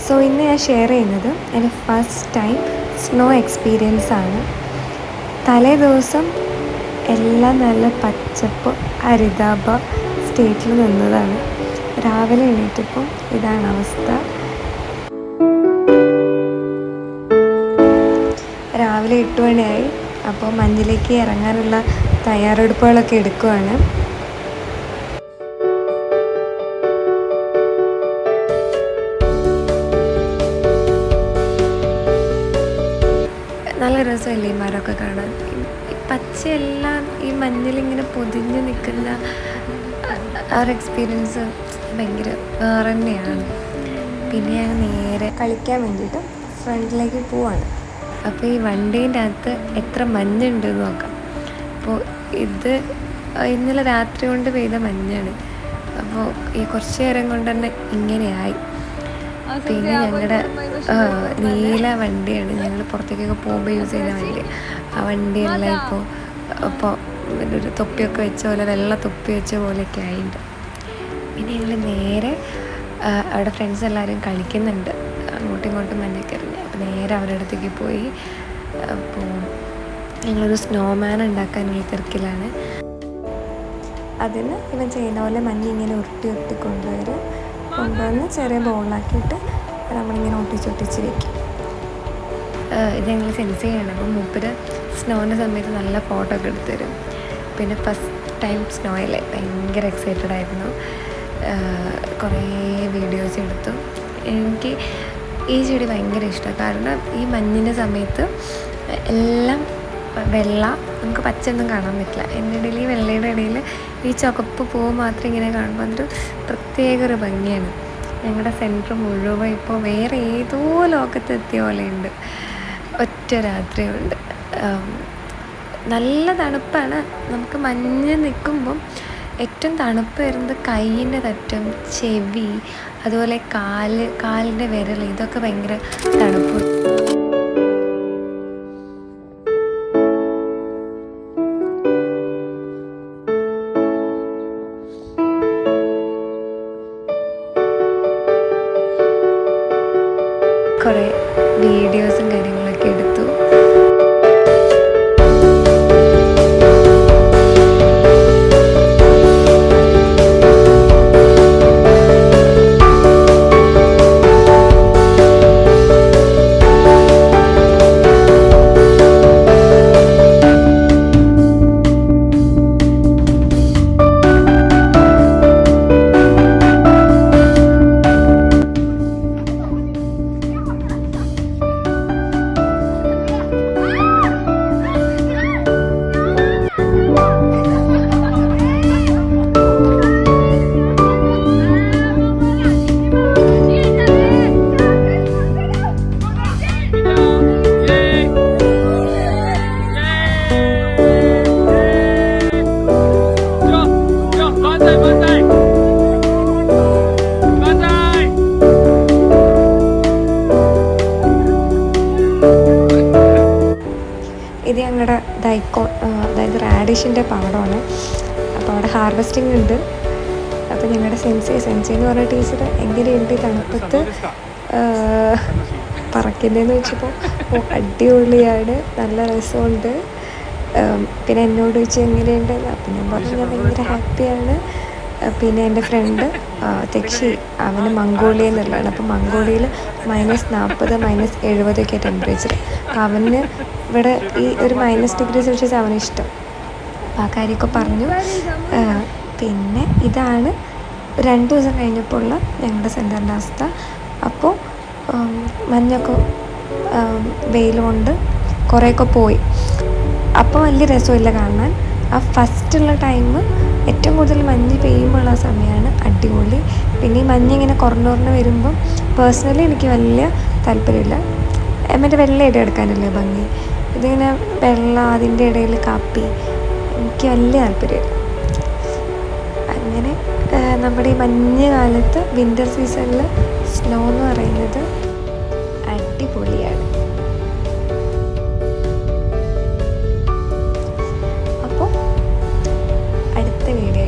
So ഇന്ന് ഞാൻ share ചെയ്യുന്നത് എൻ്റെ ഫസ്റ്റ് ടൈം സ്നോ എക്സ്പീരിയൻസ് ആണ്. തലേ ദിവസം എല്ലാം നല്ല പച്ചപ്പ് ഹരിതാഭ സ്റ്റേറ്റിൽ നിന്നതാണ്. രാവിലെ എണീറ്റപ്പോൾ ഇതാണ് അവസ്ഥ. രാവിലെ 8 മണിയായി. അപ്പോൾ മഞ്ഞിലേക്ക് ഇറങ്ങാനുള്ള തയ്യാറെടുപ്പുകളൊക്കെ എടുക്കുവാണ്. നല്ല രസമല്ലേ ഈ മരമൊക്കെ കാണാൻ. ഈ പച്ചയെല്ലാം ഈ മഞ്ഞിലിങ്ങനെ പൊതിഞ്ഞ് നിൽക്കുന്ന ആ ഒരു എക്സ്പീരിയൻസ് ഭയങ്കര വേറെ തന്നെയാണ്. പിന്നെ ഞാൻ നേരെ കളിക്കാൻ വേണ്ടിയിട്ട് ഫ്രണ്ടിലേക്ക് പോവാണ്. അപ്പോൾ ഈ വണ്ടീൻ്റെ അകത്ത് എത്ര മഞ്ഞുണ്ടെന്ന് നോക്കാം. അപ്പോൾ ഇത് ഇന്നലെ രാത്രി കൊണ്ട് പെയ്ത മഞ്ഞാണ്. അപ്പോൾ ഈ കുറച്ച് നേരം കൊണ്ട് തന്നെ ഇങ്ങനെയായി. പിന്നെ ഞങ്ങളുടെ നീല വണ്ടിയാണ്, ഞങ്ങൾ പുറത്തേക്കൊക്കെ പോകുമ്പോൾ യൂസ് ചെയ്യുന്ന വണ്ടി. ആ വണ്ടിയെല്ലാം ഇപ്പോൾ ഒരു തൊപ്പിയൊക്കെ വെച്ച പോലെ, വെള്ള തൊപ്പി വെച്ച പോലെയൊക്കെ ആയിട്ടുണ്ട്. പിന്നെ ഞങ്ങൾ നേരെ അവിടെ ഫ്രണ്ട്സ് എല്ലാവരും കളിക്കുന്നുണ്ട്, അങ്ങോട്ടും ഇങ്ങോട്ടും മഞ്ഞൊക്കെ എറിഞ്ഞ്. അപ്പോൾ നേരെ അവരുടെ അടുത്തേക്ക് പോയി. അപ്പോൾ ഞങ്ങളൊരു സ്നോമാൻ ഉണ്ടാക്കാനുള്ള തിരക്കിലാണ്. അതിന് ഇവൻ ചെയ്യുന്ന പോലെ മഞ്ഞിങ്ങനെ ഉരുട്ടി കൊണ്ടുവന്ന് ചെറിയ ബോളാക്കിയിട്ട് നമ്മളിങ്ങനെ ഒട്ടിച്ച് വെക്കും. ഇത് ഞങ്ങൾ സെൻസ് ചെയ്യണം. അപ്പം മൂപ്പര് സ്നോൻ്റെ സമയത്ത് നല്ല ഫോട്ടോ ഒക്കെ എടുത്ത് തരും. പിന്നെ ഫസ്റ്റ് ടൈം സ്നോയിലെ ഭയങ്കര എക്സൈറ്റഡ് ആയിരുന്നു. കുറേ വീഡിയോസ് എടുത്തു. എനിക്ക് ഈ ചെടി ഭയങ്കര ഇഷ്ടമാണ്. കാരണം ഈ മഞ്ഞിൻ്റെ സമയത്ത് എല്ലാം വെള്ള, നമുക്ക് പച്ചയൊന്നും കാണാൻ പറ്റില്ല. എൻ്റെ ഇടയിൽ ഈ വെള്ളയുടെ ഇടയിൽ ഈ ചുവപ്പ് പൂവ് മാത്രം ഇങ്ങനെ കാണുമ്പോൾ അതൊരു പ്രത്യേക ഒരു ഭംഗിയാണ്. ഞങ്ങളുടെ സെൻറ്റർ മുഴുവൻ ഇപ്പോൾ വേറെ ഏതോ ലോകത്തെത്തിയ പോലെയുണ്ട്. ഒറ്റ രാത്രിയുണ്ട്. നല്ല തണുപ്പാണ്. നമുക്ക് മഞ്ഞ് നിൽക്കുമ്പം ഏറ്റവും തണുപ്പ് വരുന്നത് കൈയിൻ്റെ തറ്റം, ചെവി, അതുപോലെ കാലിൻ്റെ വിരൽ, ഇതൊക്കെ ഭയങ്കര തണുപ്പ്. കുറേ വീഡിയോസും കാര്യങ്ങളൊക്കെ എടുത്തു. ഇത് ഞങ്ങളുടെ ദൈക്കോൺ, അതായത് റാഡിഷിൻ്റെ പാടമാണ്. അപ്പോൾ അവിടെ ഹാർവെസ്റ്റിംഗ് ഉണ്ട്. അപ്പോൾ ഞങ്ങളുടെ സെൻസി എന്ന് പറഞ്ഞ ടീച്ചർ എങ്ങനെയുണ്ട് ഈ തണുപ്പത്ത് പറക്കുന്നതെന്ന് വെച്ചപ്പോൾ അടിപൊളിയാണ്, നല്ല രസമുണ്ട്. പിന്നെ എന്നോട് ചോദിച്ചു എങ്ങനെയുണ്ട്. അപ്പം ഞാൻ പറഞ്ഞു ഞാൻ ഭയങ്കര ഹാപ്പിയാണ്. പിന്നെ എൻ്റെ ഫ്രണ്ട് തെക്ഷി, അവന് മംഗോളിയ എന്നുള്ളതാണ്. അപ്പോൾ മംഗോളിയയിൽ -40 -70 ടെമ്പറേച്ചർ. അപ്പോൾ അവന് ഇവിടെ ഈ ഒരു -°C അവന് ഇഷ്ടം. അപ്പോൾ ആ കാര്യമൊക്കെ പറഞ്ഞു. പിന്നെ ഇതാണ് 2 ദിവസം കഴിഞ്ഞപ്പോൾ ഉള്ള ഞങ്ങളുടെ സെൻറ്ററിൻ്റെ അവസ്ഥ. അപ്പോൾ മഞ്ഞൊക്കെ വെയിൽ കൊണ്ട് കുറേയൊക്കെ പോയി. അപ്പോൾ വലിയ രസമില്ല കാണാൻ. ആ ഫസ്റ്റുള്ള ടൈം ഏറ്റവും കൂടുതൽ മഞ്ഞ് പെയ്യുമ്പോഴുള്ള സമയമാണ് അടിപൊളി. പിന്നെ ഈ മഞ്ഞിങ്ങനെ കുറഞ്ഞ് വരുമ്പം പേഴ്സണലി എനിക്ക് വലിയ താല്പര്യമില്ല. മറ്റേ വെള്ളയുടെ എടുക്കാനല്ലേ ഭംഗി. ഇതിങ്ങനെ വെള്ള, അതിൻ്റെ ഇടയിൽ കാപ്പി, എനിക്ക് വലിയ താല്പര്യമില്ല. അങ്ങനെ നമ്മുടെ ഈ മഞ്ഞ് കാലത്ത് വിൻ്റർ സീസണിൽ സ്നോ എന്ന് പറയുന്നത് അടിപൊളിയാണ്. അപ്പോൾ അടുത്ത വീഡിയോ